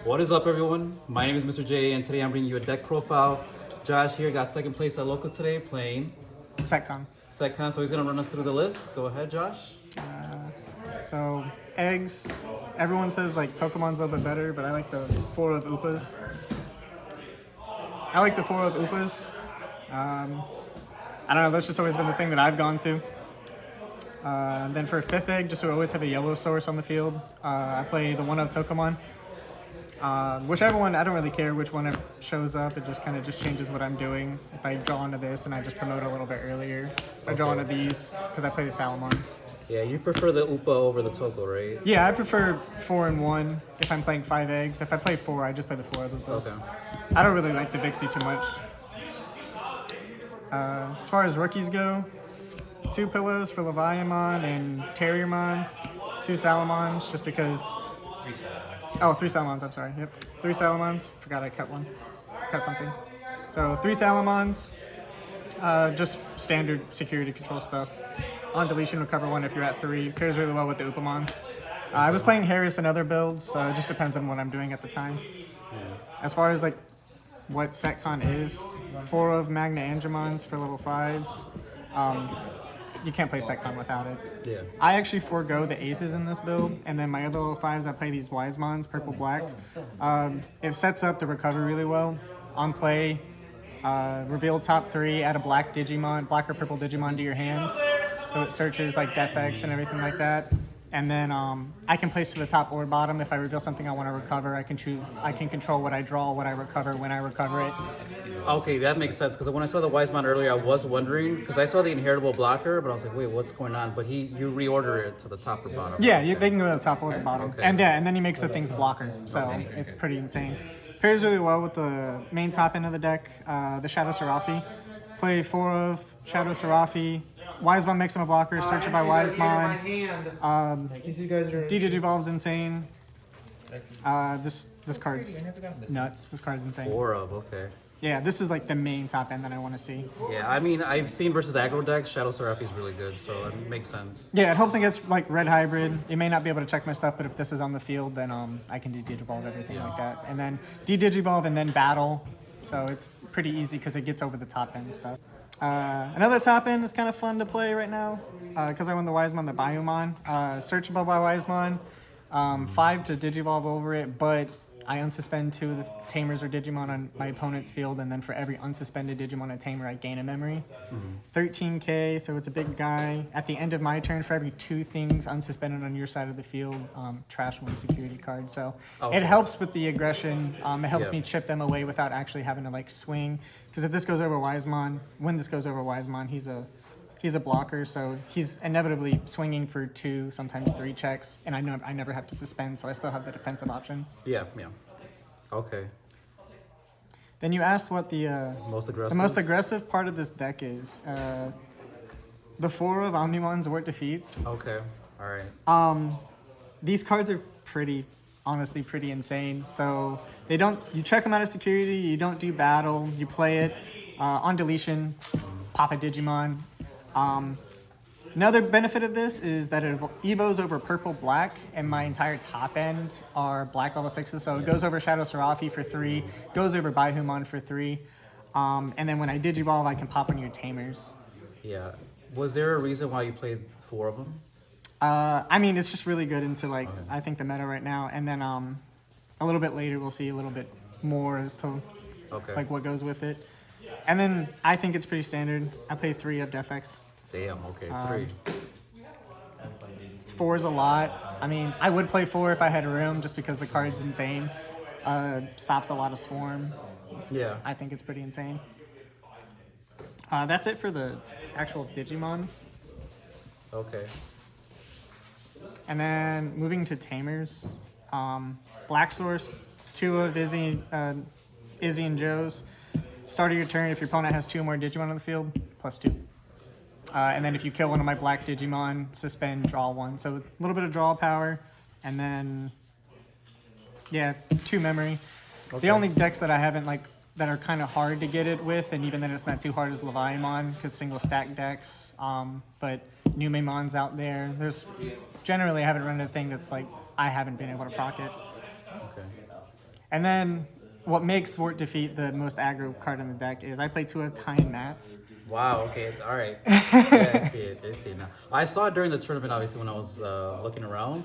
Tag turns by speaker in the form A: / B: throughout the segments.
A: What is up, everyone? My name is Mr. J, and today I'm bringing you a deck profile. Josh here got second place at locals today, playing
B: Setcon.
A: Setcon, so he's gonna run us through the list. Go ahead, Josh.
B: So eggs. Everyone says like Pokemon's a little bit better, but I like the four of Upas. I don't know. That's just always been the thing that I've gone to. Then for fifth egg, just to always have a yellow source on the field, I play the one of Tokomon. Whichever one, I don't really care which one it shows up. It just kind of just changes what I'm doing. If I draw into this and I just promote a little bit earlier, if I draw into these because I play the Salamons.
A: Yeah, you prefer the Upa over the Toko, right?
B: Yeah, I prefer 4 and 1 if I'm playing 5 eggs. If I play 4, I just play the 4 of those.
A: Okay.
B: I don't really like the Vixie too much. As far as rookies go, 2 pillows for Leviamon and Terriermon, 2 Salamons, just because.
C: 3 Salamons.
B: Oh, 3 Salamons, I'm sorry. Yep. 3 Salamons. Forgot I cut one. Cut something. So 3 Salamons, just standard security control stuff. On deletion, recover 1 if you're at 3. Pairs really well with the Upamons. I was playing Harris and other builds, so it just depends on what I'm doing at the time. As far as like what Setcon is, 4 of Magna Angemons for level 5s. You can't play Setcon without it.
A: Yeah.
B: I actually forego the aces in this build, and then my other level 5s, I play these Wisemons, purple black. It sets up the recovery really well. On play, reveal top 3, add a black Digimon, black or purple Digimon to your hand. So it searches like Death X and everything like that. And then I can place to the top or bottom. If I reveal something I want to recover, I can control what I draw, what I recover, when I recover it.
A: Okay, that makes sense, because when I saw the Wisemon earlier, I was wondering, because I saw the inheritable blocker, but I was like, wait, what's going on? But you reorder it to the top or bottom.
B: Yeah, they can go to the top or the bottom.
A: Okay.
B: And then he makes the things blocker. So it's pretty insane. Pairs really well with the main top end of the deck, the Shadow Seraphi. Play 4 of Shadow Seraphi. Wisemon makes him a blocker, search it by Wisemon. DJ Devolve's insane. This card's nuts. This card's insane.
A: 4 of, okay.
B: Yeah, this is like the main top end that I want to see.
A: Yeah, I mean, I've seen versus aggro decks, Shadow Seraphi is really good, so it makes sense.
B: Yeah, it helps against like red hybrid. You may not be able to check my stuff, but if this is on the field, then I can de-digivolve everything like that. And then de-digivolve and then battle. So it's pretty easy because it gets over the top end stuff. Another top end is kind of fun to play right now because I won the Wisemon, the Biomon. Searchable by Wisemon. 5 to digivolve over it, but I unsuspend 2 of the Tamers or Digimon on my opponent's field, and then for every unsuspended Digimon and Tamer, I gain a memory. 13k, so it's a big guy. At the end of my turn, for every 2 things unsuspended on your side of the field, trash 1 security card. So it helps with the aggression. It helps me chip them away without actually having to like swing. Because if this goes over Wisemon, when this goes over Wisemon, he's a blocker, so he's inevitably swinging for 2, sometimes 3 checks, and I never have to suspend, so I still have the defensive option.
A: Yeah. Okay.
B: Then you asked what the
A: Most aggressive?
B: most aggressive part of this deck is. The 4 of Omnimon's Wart Defeats.
A: Okay, alright.
B: These cards are honestly pretty insane. So you check them out of security, you don't do battle, you play it on deletion, pop a Digimon. Another benefit of this is that it evos over purple black, and my entire top end are black level 6s. So it goes over Shadow Seraphi for 3, goes over Baihumon for 3, and then when I digivolve, I can pop on your Tamers.
A: Yeah. Was there a reason why you played 4 of them?
B: I mean, it's just really good into like I think the meta right now, and then a little bit later we'll see a little bit more as to like what goes with it. And then I think it's pretty standard. I play 3 of Death X.
A: Damn, okay, 3.
B: 4 is a lot. I mean, I would play 4 if I had room, just because the card's insane. Stops a lot of Swarm.
A: Yeah.
B: I think it's pretty insane. That's it for the actual Digimon.
A: Okay.
B: And then moving to Tamers. Black Source, 2 of Izzy and Joe's. Start of your turn, if your opponent has 2 or more Digimon on the field, +2. And then if you kill one of my black Digimon, suspend, draw 1. So a little bit of draw power. And then, 2 memory. Okay. The only decks that I haven't, that are kind of hard to get it with, and even then it's not too hard, is Leviamon, because single stack decks. But Numemon's out there. Generally, I haven't run into a thing that's I haven't been able to proc it.
A: Okay.
B: And then what makes Sword Defeat the most aggro card in the deck is I play 2 of Kind Mats.
A: Wow. Okay. All right. Yeah, I see it. I see it now. I saw it during the tournament, obviously, when I was looking around.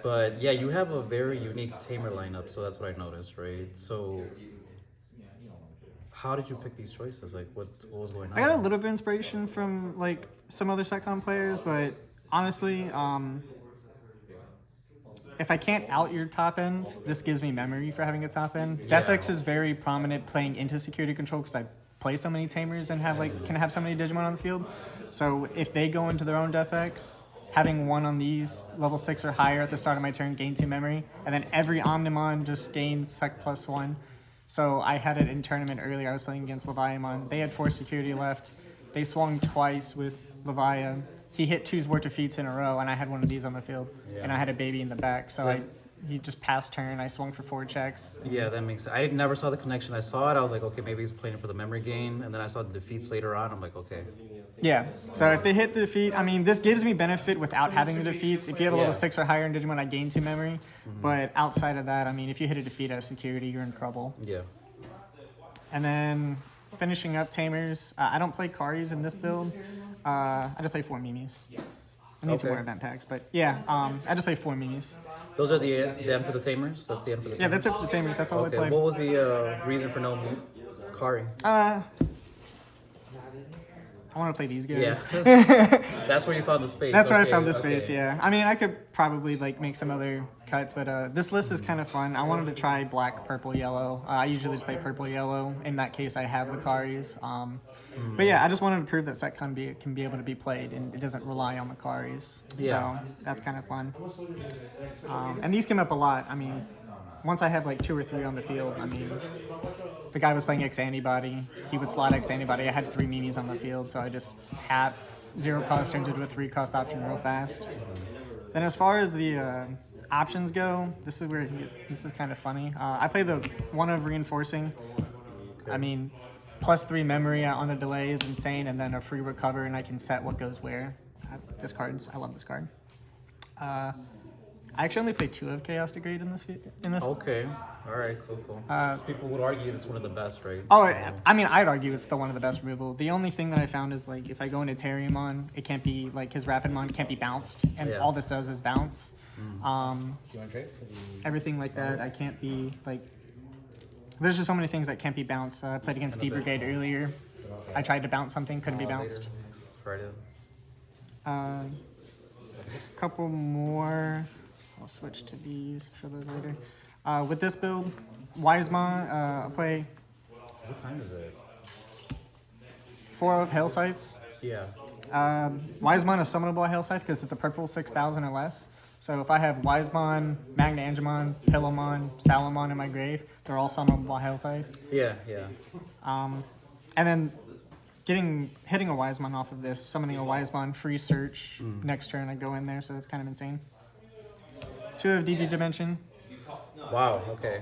A: But yeah, you have a very unique Tamer lineup, so that's what I noticed, right? So, how did you pick these choices? Like, what was going on?
B: I got a little bit of inspiration from like some other Secon players, but honestly, if I can't out your top end, this gives me memory for having a top end.
A: Yeah.
B: Death X is very prominent playing into security control because I play so many Tamers and can have so many Digimon on the field. So if they go into their own Death X, having one on these level 6 or higher at the start of my turn gain 2 memory, and then every Omnimon just gains Sec +1. So I had it in tournament earlier. I was playing against Leviamon. They had 4 security left. They swung twice with Levia. He hit 2 Zwart defeats in a row, and I had one of these on the field.
A: Yeah.
B: And I had a baby in the back. So he just passed turn. I swung for 4 checks.
A: Yeah, that makes sense. I never saw the connection. I saw it. I was like, okay, maybe he's playing for the memory gain. And then I saw the defeats later on. I'm like, okay.
B: Yeah. So if they hit the defeat, I mean, this gives me benefit without having the defeats. If you have a level 6 or higher in Digimon, I gain 2 memory. But outside of that, I mean, if you hit a defeat out of security, you're in trouble.
A: Yeah.
B: And then finishing up Tamers, I don't play Karis in this build. I just play 4 Mimis. I need 2 more event packs, but yeah, I just play 4 Mimis.
A: Those are the end for the Tamers? That's the end for the Tamers?
B: Yeah, that's it for the Tamers. That's all I play.
A: What was the reason for no Kari?
B: I want to play these guys.
A: Yeah. That's where you found the space.
B: That's where I found the space, yeah. I mean, I could probably like make some other cuts, but this list is kind of fun. I wanted to try black, purple, yellow. I usually just play purple, yellow. In that case, I have the Karis. But yeah, I just wanted to prove that set can be able to be played and it doesn't rely on the Karis.
A: Yeah.
B: So that's kind of fun. And these came up a lot. I mean, once I have like 2 or 3 on the field, I mean, the guy was playing X Antibody. He would slot X Antibody. I had 3 Mimis on the field, so I just tap 0 cost, turns into a 3 cost option real fast. Then as far as the options go, this is kind of funny. I play the one of reinforcing. I mean, +3 memory on the delay is insane, and then a free recover, and I can set what goes where. I love this card. I actually only played 2 of Chaos Degrade in this.
A: Okay. All right. Cool. People would argue this is one of the best, right?
B: Oh, I mean, I'd argue it's still one of the best removal. The only thing that I found is like if I go into Terriermon, it can't be like his Rapidmon can't be bounced, and all this does is bounce.
A: Do you want to trade for the...
B: Everything like that, I can't be like. There's just so many things that can't be bounced. I played against D-Brigade earlier. I tried to bounce something, couldn't be bounced. Couple more. I'll switch to these, show those later. With this build, Wisemon, I'll play...
A: What time is it?
B: 4 of Hail Scythes.
A: Yeah.
B: Wisemon is summonable Hail Scythe because it's a purple 6,000 or less. So if I have Wisemon, Magna Angemon, Pillowmon, Salamon in my grave, they're all summonable Hail Scythe.
A: Yeah.
B: And then hitting a Wisemon off of this, summoning a Wisemon, free search, next turn I go in there, so that's kind of insane. 2 of DG Dimension.
A: Wow, okay.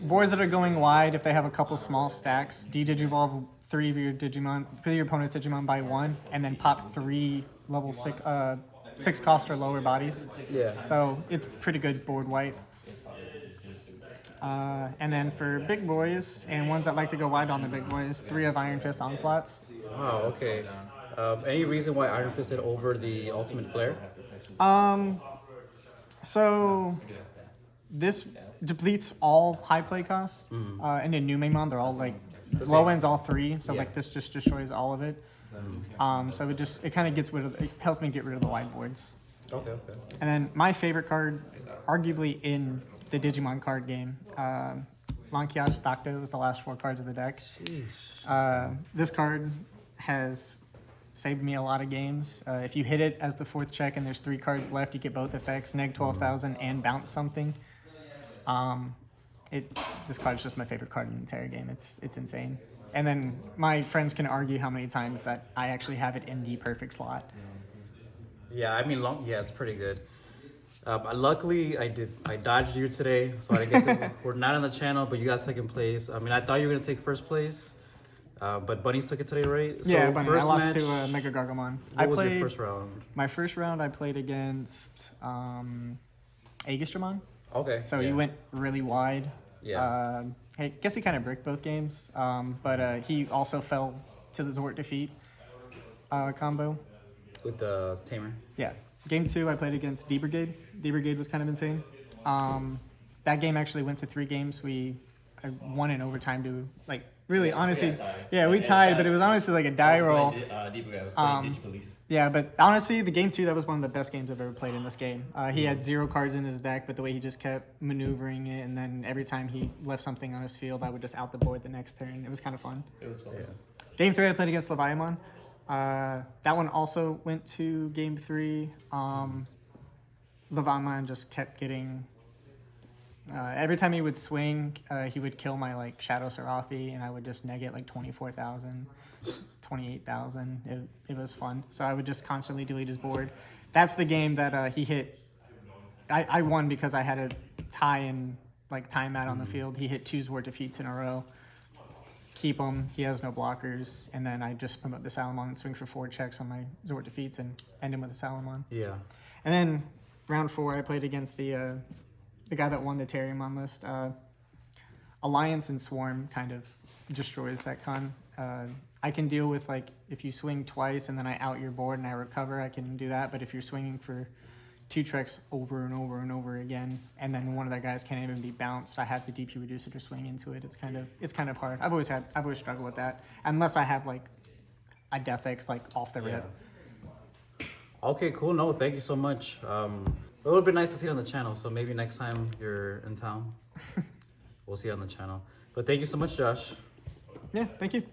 B: Boards that are going wide, if they have a couple small stacks, D-Digivolve 3 of your opponent's Digimon by 1, and then pop 3 level 6 cost or lower bodies.
A: Yeah.
B: So it's pretty good board wipe. And then for big boys, and ones that like to go wide on the big boys, 3 of Iron Fist Onslaughts.
A: Wow, okay. Any reason why Iron Fisted over the Ultimate Flare?
B: So this depletes all high play costs. And in New Memon, they're all like low ends all 3. So like this just destroys all of it. So it kind of gets rid of it helps me get rid of the wide boards.
A: Okay.
B: And then my favorite card, arguably in the Digimon card game, Lankiage Stocto is the last 4 cards of the deck. This card has saved me a lot of games. If you hit it as the 4th check and there's 3 cards left, you get both effects, neg 12,000 and bounce something. This card is just my favorite card in the entire game. It's insane. And then my friends can argue how many times that I actually have it in the perfect slot.
A: Yeah, I mean, it's pretty good. Luckily, I dodged you today, so I didn't get to. We're not on the channel, but you got 2nd place. I mean, I thought you were gonna take 1st place, but Bunnies took it today, right?
B: Yeah, Bunny. I lost to Mega Gargamon.
A: What was your first round?
B: My first round, I played against Aegistramon.
A: Okay.
B: So
A: yeah.
B: he went really wide.
A: Yeah.
B: I guess he kind of bricked both games, but he also fell to the Zort defeat combo.
A: With the Tamer.
B: Yeah. Game 2, I played against D Brigade. D Brigade was kind of insane. That game actually went to 3 games. I won in overtime to, like, really, honestly. We tied, but it was honestly like a die roll. Yeah, but honestly, the game 2, that was one of the best games I've ever played in this game. He had 0 cards in his deck, but the way he just kept maneuvering it, and then every time he left something on his field, I would just out the board the next turn. It was kind of fun.
C: It was fun.
A: Yeah.
B: Game 3, I played against Leviamon. That one also went to game 3. Leviamon just kept getting... every time he would swing, he would kill my like Shadow Serafi, and I would just neg it like 24,000, 28,000. It was fun. So I would just constantly delete his board. That's the game that he hit. I won because I had a tie and like timeout on the field. He hit 2 Zwart defeats in a row. Keep him. He has no blockers, and then I just promote the Salamon and swing for 4 checks on my Zwart defeats and end him with a Salamon.
A: Yeah.
B: And then round 4, I played against the guy that won the Terriermon list. Alliance and Swarm kind of destroys that con. I can deal with, like, if you swing twice and then I out your board and I recover, I can do that. But if you're swinging for 2 tricks over and over and over again, and then one of their guys can't even be bounced, I have to DP reduce it or swing into it. It's kind of hard. I've always struggled with that, unless I have like a Death X like off the rip.
A: Okay, cool. No, thank you so much. It would be nice to see it on the channel, so maybe next time you're in town, we'll see it on the channel. But thank you so much, Josh.
B: Yeah, thank you.